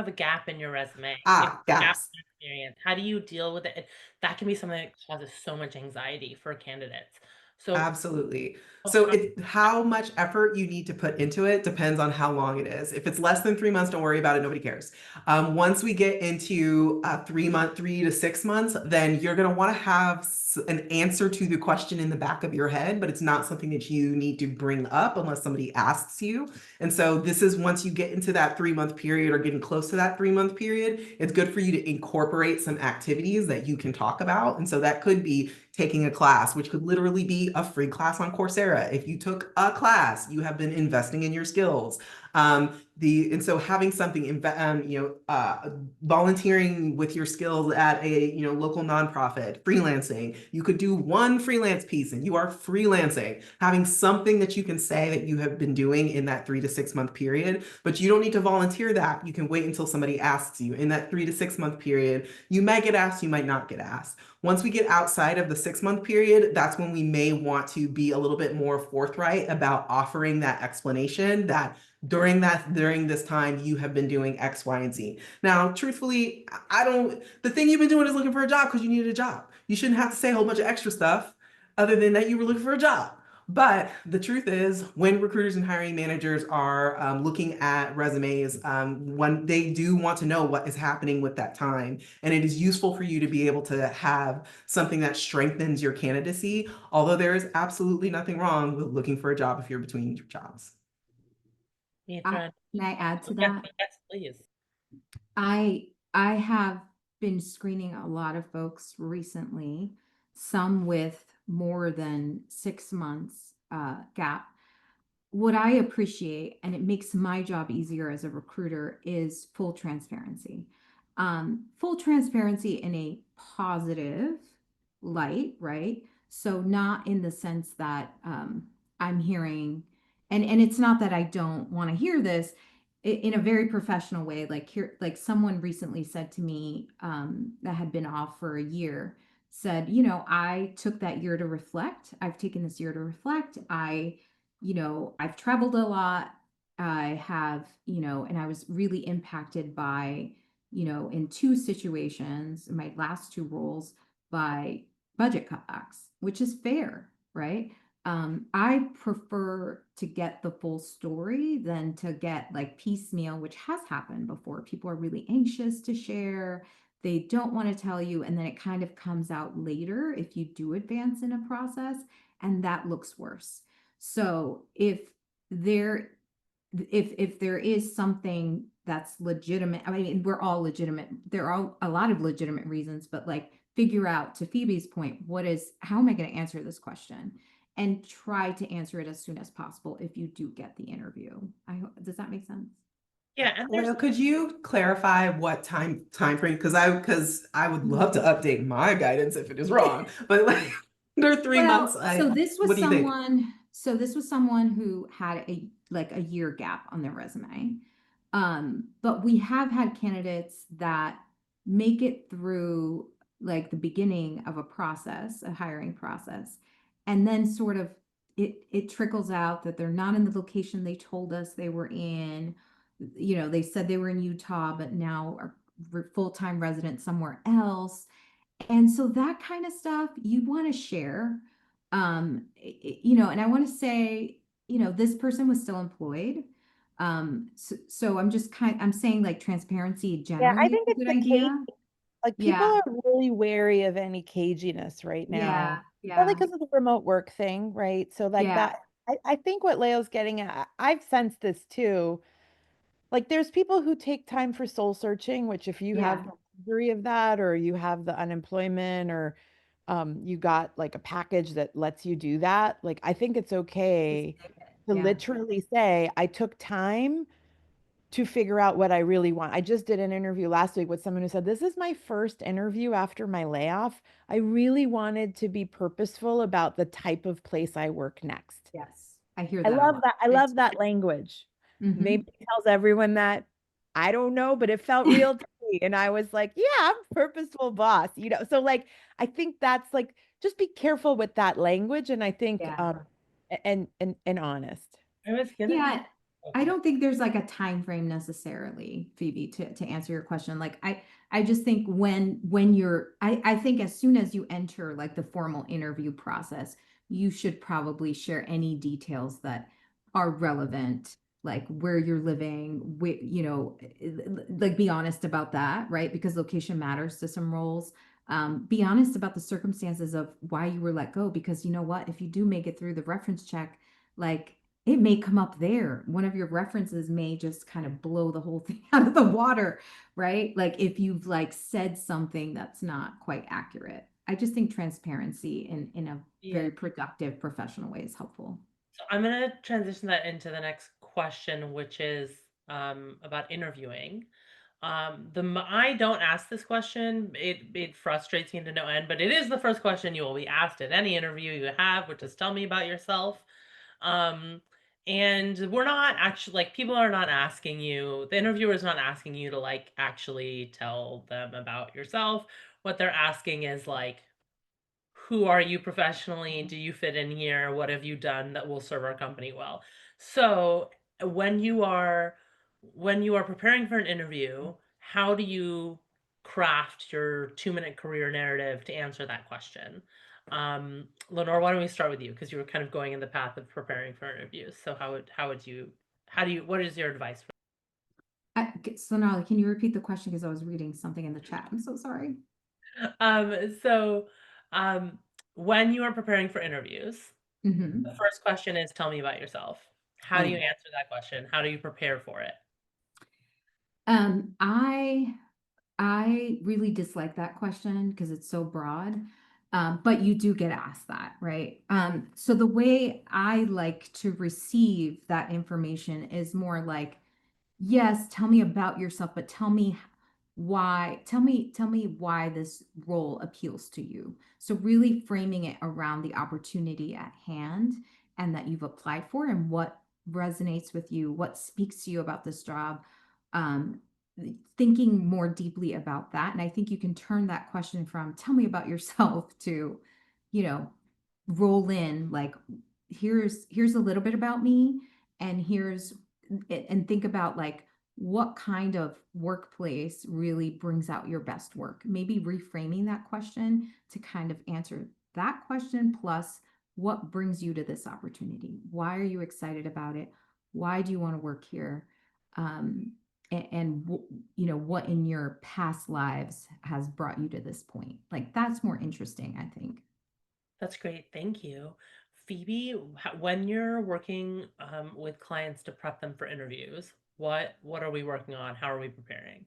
a gap in your resume, if gap Gaps. in experience, how do you deal with it? That can be something that causes so much anxiety for candidates. So Absolutely. so So how how much effort you need to put into it depends on how long it is. If it's less than 3 months, don't worry about it. Nobody cares. Once we get into 3 to 6 months, then you're going to want to have an answer to the question in the back of your head, but it's not something that you need to bring up unless somebody asks you. And so this is once you get into that 3 month period or getting close to that 3 month period, it's good for you to incorporate some activities that you can talk about. And so that could be taking a class, which could literally be a free class on Coursera. If you took a class, you have been investing in your skills. And so having something, volunteering with your skills at a, local nonprofit, freelancing, you could do one freelance piece and you are freelancing, having something that you can say that you have been doing in that 3 to 6 month period, but you don't need to volunteer that. You can wait until somebody asks you in that 3 to 6 month period. You might get asked, you might not get asked. Once we get outside of the 6 month period, that's when we may want to be a little bit more forthright about offering that explanation that during this time you have been doing X, Y, and Z. Now, truthfully, the thing you've been doing is looking for a job because you needed a job. You shouldn't have to say a whole bunch of extra stuff other than that you were looking for a job. But the truth is, when recruiters and hiring managers are looking at resumes, when they do want to know what is happening with that time, and it is useful for you to be able to have something that strengthens your candidacy, although there is absolutely nothing wrong with looking for a job if you're between your jobs. Mitra, Can I add to yes, that? yes, please. I have been screening a lot of folks recently, some with more than 6 months gap. What I appreciate, and it makes my job easier as a recruiter, is full transparency. Full transparency in a positive light, right? So not in the sense that I'm hearing, and it's not that I don't want to hear this, in a very professional way. Like someone recently said to me that had been off for a year, said, I took that year to reflect. I've taken this year to reflect. I've traveled a lot. I have, and I was really impacted by, in 2 situations, in my last 2 roles, by budget cutbacks, which is fair, right? I prefer to get the full story than to get like piecemeal, which has happened before. People are really anxious to share. They don't want to tell you, and then it kind of comes out later if you do advance in a process, and that looks worse. So if there is something that's legitimate, I mean, we're all legitimate. There are a lot of legitimate reasons, but like figure out, to Phoebe's point, how am I going to answer this question? And try to answer it as soon as possible if you do get the interview. Does that make sense? Yeah, and Well, could you clarify what time frame? Because I would love to update my guidance if it is wrong, but like under 3 months, so this was what do you think? someone who had a year gap on their resume. But we have had candidates that make it through like the beginning of a hiring process, and then sort of it trickles out that they're not in the location they told us they were in. They said they were in Utah, but now are full-time residents somewhere else. And so that kind of stuff you want to share. And I want to say, this person was still employed. So I'm saying like transparency Yeah, I generally is think a it's good the cage. idea. Like people Yeah. are really wary of any caginess right now. Probably because of the remote work thing, right? So like Yeah. that, I think what Leo's getting at, I've sensed this too. Like there's people who take time for soul searching, which if you have Yeah. the luxury of that, or you have the unemployment, or you got like a package that lets you do that, like I think it's okay to Yeah. literally say, I took time to figure out what I really want. I just did an interview last week with someone who said, this is my first interview after my layoff. I really wanted to be purposeful about the type of place I work next. Yes. I hear I that a love lot. that. I love that language. Maybe it tells everyone that. I don't know, but it felt real to me. And I was like, yeah, I'm a purposeful boss, So like, I think that's like, just be careful with that language. And I think, Yeah. and honest. I was gonna. Yeah. I don't think there's like a time frame necessarily, Phoebe, to answer your question. Like I just think I think as soon as you enter like the formal interview process, you should probably share any details that are relevant, like where you're living, like be honest about that, right? Because location matters to some roles. Be honest about the circumstances of why you were let go, because you know what, if you do make it through the reference check, like it may come up there. One of your references may just kind of blow the whole thing out of the water, right? Like if you've like said something that's not quite accurate. I just think transparency in a very productive professional way is helpful. So I'm gonna transition that into the next question, which is about interviewing. I don't ask this question. It frustrates me to no end, but it is the first question you will be asked at any interview you have, which is tell me about yourself. Um, and we're not actually like people are not asking you, the interviewer is not asking you to like actually tell them about yourself. What they're asking is like, who are you professionally? Do you fit in here? What have you done that will serve our company well? So when you are when you are preparing for an interview, how do you craft your 2-minute career narrative to answer that question? Lenore, why don't we start with you because you were kind of going in the path of preparing for interviews. So what is your advice? Sonali, can you repeat the question? Because I was reading something in the chat. I'm so sorry. So um, when you are preparing for interviews, Mhm. the first question is tell me about yourself. How do you Oh. answer that question? How do you prepare for it? I really dislike that question because it's so broad. But you do get asked that, right? So the way I like to receive that information is more like, yes, tell me about yourself, but tell me why this role appeals to you. So really framing it around the opportunity at hand and that you've applied for and what resonates with you, what speaks to you about this job. Um, Thinking more deeply about that. And I think you can turn that question from tell me about yourself to, you know, roll in like here's a little bit about me and and think about like what kind of workplace really brings out your best work. Maybe reframing that question to kind of answer that question plus what brings you to this opportunity? Why are you excited about it? Why do you want to work here? Um, you know, what in your past lives has brought you to this point? Like that's more interesting, I think. That's great. Thank you. Phoebe, when you're working with clients to prep them for interviews, what are we working on? How are we preparing?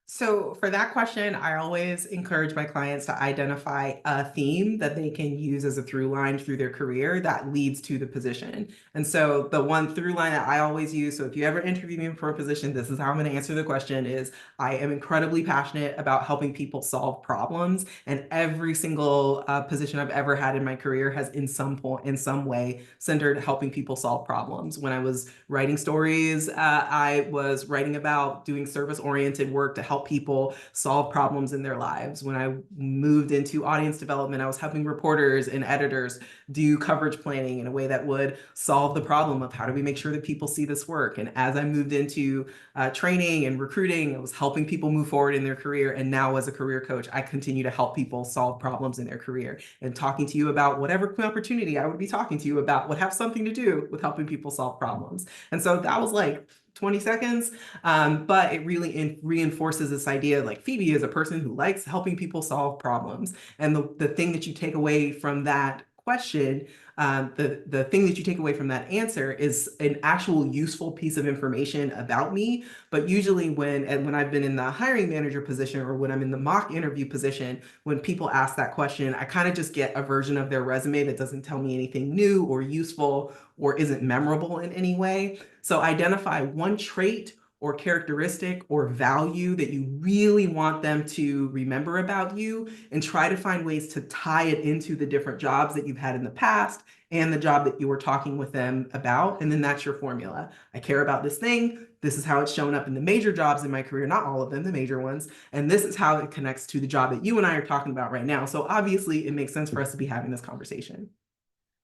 So for that question, I always encourage my clients to identify a theme that they can use as a through line through their career that leads to the position. And so the one through line that I always use, so if you ever interview me for a position, this is how I'm going to answer the question is I am incredibly passionate about helping people solve problems. And every single position I've ever had in my career has in some point, in some way centered helping people solve problems. When I was writing stories, I was writing about doing service oriented work to help people solve problems in their lives. When I moved into audience development, I was helping reporters and editors do coverage planning in a way that would solve the problem of how do we make sure that people see this work. And as I moved into training and recruiting, I was helping people move forward in their career. And now as a career coach, I continue to help people solve problems in their career. And talking to you about whatever opportunity I would be talking to you about would have something to do with helping people solve problems. And so that was like 20 seconds. But it really reinforces this idea like Phoebe is a person who likes helping people solve problems. And the thing that you take away from that question, the thing that you take away from that answer is an actual useful piece of information about me. But usually when I've been in the hiring manager position or when I'm in the mock interview position, when people ask that question, I kind of just get a version of their resume that doesn't tell me anything new or useful or isn't memorable in any way. So identify one trait or characteristic or value that you really want them to remember about you and try to find ways to tie it into the different jobs that you've had in the past and the job that you were talking with them about. And then that's your formula. I care about this thing. This is how it's shown up in the major jobs in my career, not all of them, the major ones. And this is how it connects to the job that you and I are talking about right now. So obviously it makes sense for us to be having this conversation.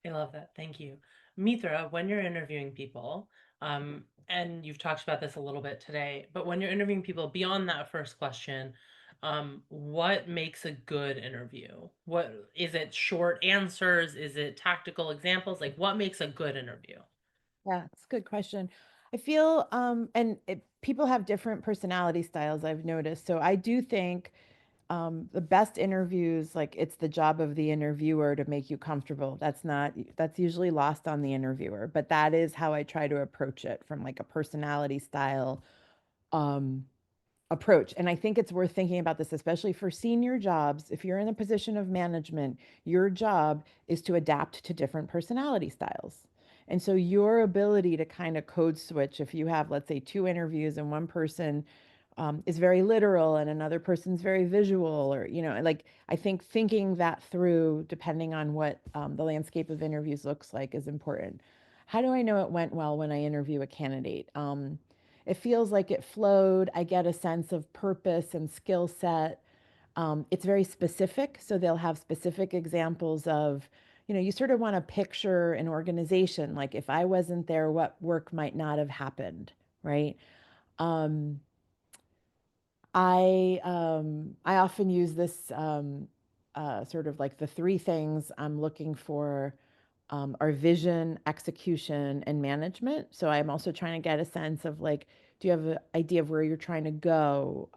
I love that. Thank you. Mitra, when you're interviewing people, and you've talked about this a little bit today, but when you're interviewing people beyond that first question, what makes a good interview? What is it short answers? Is it tactical examples? Like what makes a good interview? Yeah, it's a good question. I feel, people have different personality styles, I've noticed. So I do think the best interviews, like it's the job of the interviewer to make you comfortable. That's usually lost on the interviewer, but that is how I try to approach it from like a personality style um, approach. And I think it's worth thinking about this, especially for senior jobs. If you're in a position of management, your job is to adapt to different personality styles. And so your ability to kind of code switch, if you have, let's say, 2 interviews and one person is very literal and another person's very visual, or, like, I think thinking that through, depending on what the landscape of interviews looks like, is important. How do I know it went well when I interview a candidate? It feels like it flowed. I get a sense of purpose and skill set. It's very specific, so they'll have specific examples of, you sort of want to picture an organization, like if I wasn't there, what work might not have happened, right? Um, I often use this sort of like the 3 things I'm looking for are vision, execution, and management. So I'm also trying to get a sense of, like, do you have an idea of where you're trying to go?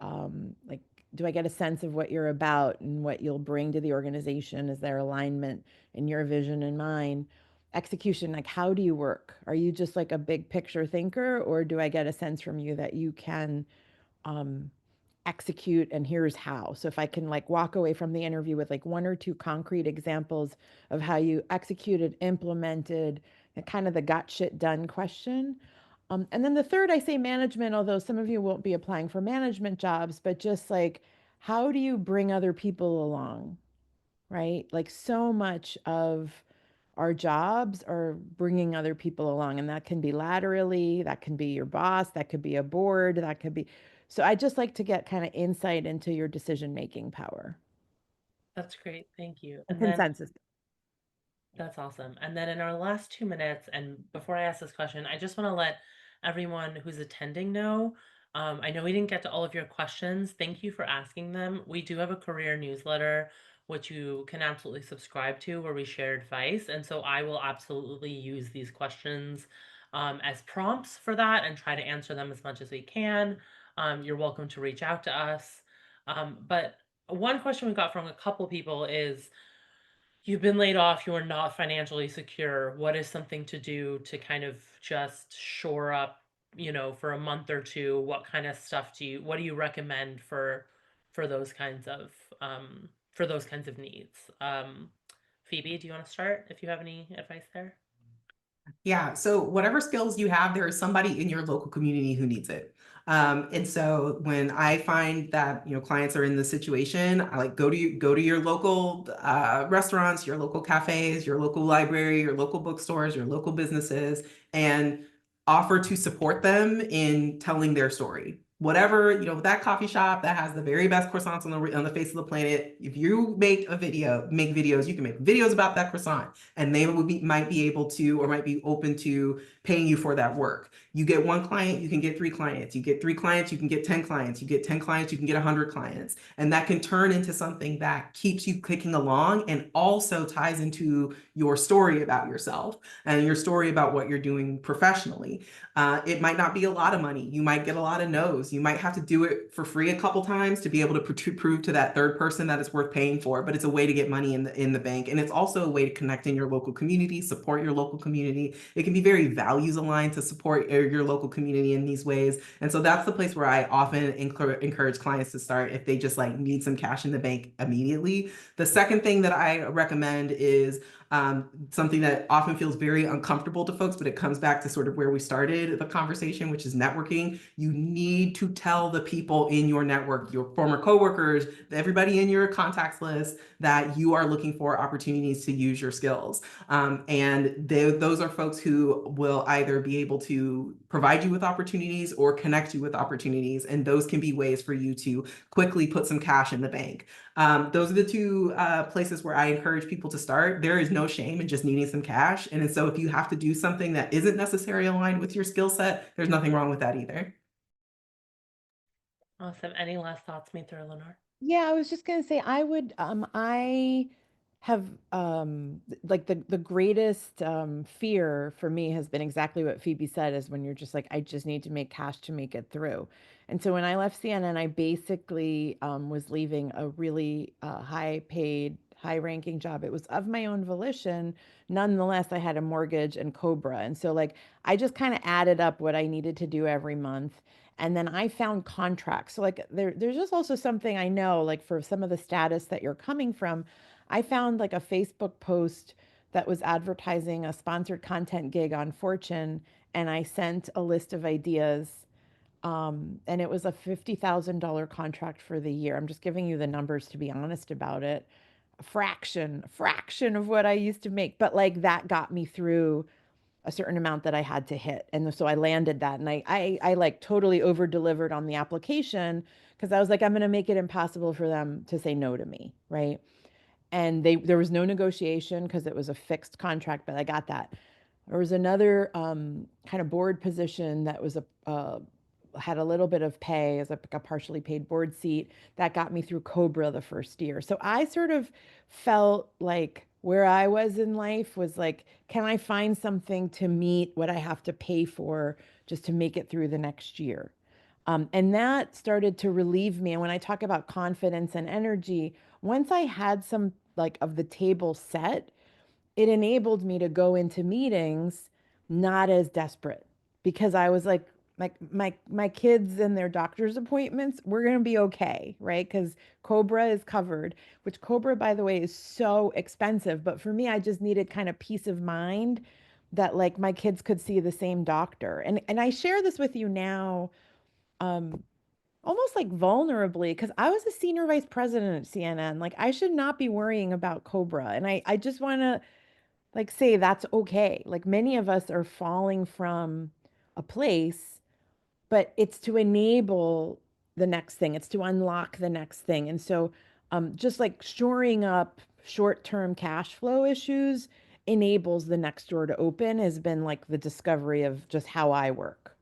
Like, do I get a sense of what you're about and what you'll bring to the organization? Is there alignment in your vision and mine? Execution, like, how do you work? Are you just like a big picture thinker, or do I get a sense from you that you can um, execute, and here's how? So if I can, like, walk away from the interview with like 1 or 2 concrete examples of how you executed, implemented, and kind of the got shit done question. And then the third, I say management, although some of you won't be applying for management jobs, but just like, how do you bring other people along, right? Like, so much of our jobs are bringing other people along, and that can be laterally, that can be your boss, that could be a board, that could be. So I just like to get kind of insight into your decision-making power That's great. Thank you. and And then consensus. that's awesome. And then in our last 2 minutes, and before I ask this question, I just want to let everyone who's attending know. I know we didn't get to all of your questions. Thank you for asking them. We do have a career newsletter, which you can absolutely subscribe to, where we share advice. And so I will absolutely use these questions as prompts for that and try to answer them as much as we can. You're welcome to reach out to us. But one question we got from a couple people is, you've been laid off, you are not financially secure. What is something to do to kind of just shore up, for a month or two? What kind of stuff what do you recommend for those kinds of for those kinds of needs? Phoebe, do you want to start if you have any advice there? Yeah, so whatever skills you have, there is somebody in your local community who needs it. And so when I find that, clients are in this situation, I like go to your local restaurants, your local cafes, your local library, your local bookstores, your local businesses, and offer to support them in telling their story. Whatever, that coffee shop that has the very best croissants on the face of the planet, if you make videos, you can make videos about that croissant, and they might be able to, or might be open to paying you for that work. You get 1 client, you can get 3 clients. You get 3 clients, you can get 10 clients. You get 10 clients, you can get 100 clients. And that can turn into something that keeps you clicking along and also ties into your story about yourself and your story about what you're doing professionally. It might not be a lot of money. You might get a lot of no's. You might have to do it for free a couple times to be able to prove to that third person that it's worth paying for, but it's a way to get money in the bank. And it's also a way to connect in your local community, support your local community. It can be very values aligned to support your local community in these ways. And so that's the place where I often encourage clients to start if they just like need some cash in the bank immediately. The second thing that I recommend is something that often feels very uncomfortable to folks, but it comes back to sort of where we started the conversation, which is networking. You need to tell the people in your network, your former coworkers, everybody in your contacts list, that you are looking for opportunities to use your skills. And those are folks who will either be able to provide you with opportunities or connect you with opportunities. And those can be ways for you to quickly put some cash in the bank. Those are the 2 places where I encourage people to start. There is no shame in just needing some cash. And so if you have to do something that isn't necessarily aligned with your skill set, there's nothing wrong with that either. Awesome. Any last thoughts, Mitra or Lenore? Yeah, I was just gonna say, I have like the greatest fear for me has been exactly what Phoebe said, is when you're just like, I just need to make cash to make it through. And so when I left CNN, I basically was leaving a really high paid, high ranking job. It was of my own volition. Nonetheless, I had a mortgage and Cobra. And so, like, I just kind of added up what I needed to do every month. And then I found contracts. So, like, there's just also something I know, like, for some of the status that you're coming from, I found like a Facebook post that was advertising a sponsored content gig on Fortune, and I sent a list of ideas. And it was a $50,000 contract for the year. I'm just giving you the numbers to be honest about it. A fraction of what I used to make, but like that got me through a certain amount that I had to hit. And so I landed that, and I like totally over delivered on the application because I was like, I'm going to make it impossible for them to say no to me. Right. And there was no negotiation because it was a fixed contract, but I got that. There was another kind of board position that was had a little bit of pay as a partially paid board seat that got me through Cobra the first year. So I sort of felt like where I was in life was like, can I find something to meet what I have to pay for just to make it through the next year? And that started to relieve me. And when I talk about confidence and energy, once I had some like of the table set, it enabled me to go into meetings not as desperate because I was like my kids and their doctor's appointments, we're going to be okay, right? Cuz Cobra is covered, which Cobra by the way is so expensive, but for me I just needed kind of peace of mind that like my kids could see the same doctor. And I share this with you now um almost like vulnerably because I was a senior vice president at CNN. Like I should not be worrying about Cobra. And I just want to like say that's okay. Like many of us are falling from a place, but it's to enable the next thing. It's to unlock the next thing. And so just like shoring up short-term cash flow issues enables the next door to open has been like the discovery of just how I work.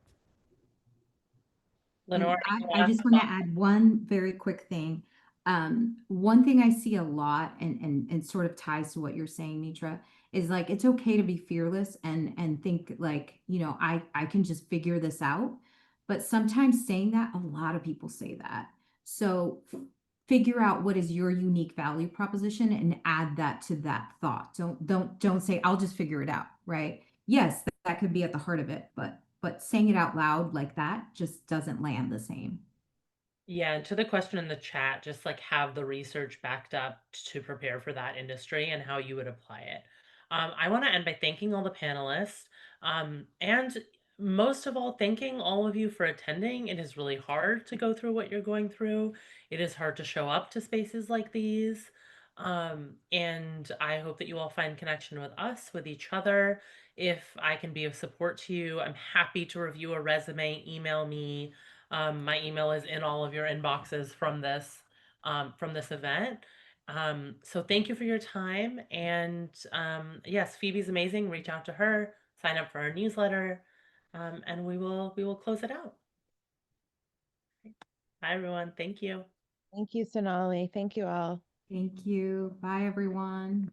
Lenore, And any I last just want to thoughts? add one very quick thing. One thing I see a lot and sort of ties to what you're saying, Mitra, is like it's okay to be fearless and think like, you know, I can just figure this out. But sometimes saying that, a lot of people say that. So figure out what is your unique value proposition and add that to that thought. Don't say, I'll just figure it out, right? Yes, that could be at the heart of it, but saying it out loud like that just doesn't land the same. Yeah, and to the question in the chat, just like have the research backed up to prepare for that industry and how you would apply it. I want to end by thanking all the panelists, and most of all, thanking all of you for attending. It is really hard to go through what you're going through. It is hard to show up to spaces like these. And I hope that you all find connection with us, with each other. If I can be of support to you, I'm happy to review a resume, email me. My email is in all of your inboxes from this event. So thank you for your time. And yes, Phoebe's amazing. Reach out to her, sign up for our newsletter, and we will close it out. Bye everyone. Thank you. Thank you, Sonali. Thank you all. Thank you. Bye, everyone.